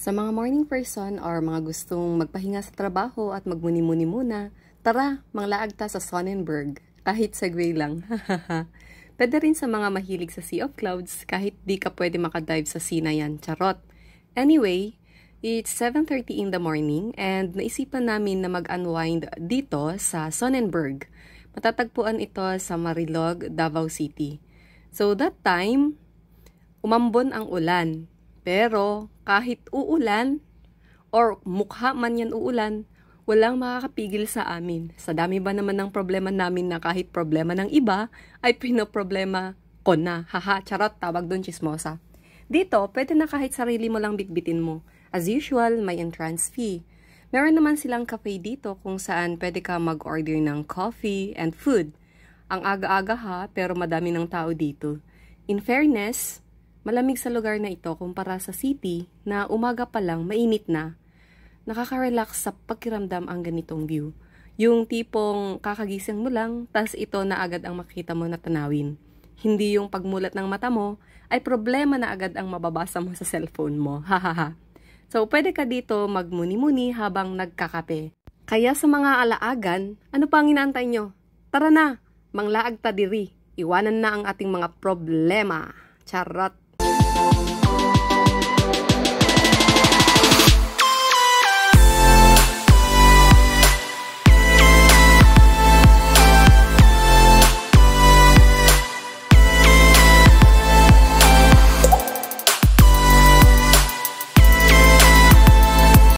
Sa mga morning person or mga gustong magpahinga sa trabaho at magmuni-muni muna, tara, manglaag ta sa Sonnenberg, kahit segway lang. Pwede rin sa mga mahilig sa Sea of Clouds, kahit di ka pwede makadive sa sea na yan, charot. Anyway, it's 7:30 in the morning and naisipan namin na mag-unwind dito sa Sonnenberg. Matatagpuan ito sa Marilog, Davao City. So that time, umambon ang ulan. Pero kahit uulan or mukha man yan uulan, walang makakapigil sa amin. Sa dami ba naman ng problema namin na kahit problema ng iba ay pinoproblema ko na. Haha, charot, tawag doon chismosa. Dito, pwede na kahit sarili mo lang bitbitin mo. As usual, may entrance fee. Meron naman silang cafe dito kung saan pwede ka mag-order ng coffee and food. Ang aga-aga ha, pero madami ng tao dito. In fairness, malamig sa lugar na ito kumpara sa city na umaga pa lang mainit na. Nakaka-relax sa pakiramdam ang ganitong view. Yung tipong kakagising mo lang, tas ito na agad ang makita mo na tanawin. Hindi yung pagmulat ng mata mo, ay problema na agad ang mababasa mo sa cellphone mo. Hahaha. So, pwede ka dito magmuni-muni habang nagkakape. Kaya sa mga alaagan, ano pa ang inaantay nyo? Tara na, manglaag ta diri. Iwanan na ang ating mga problema. Charot!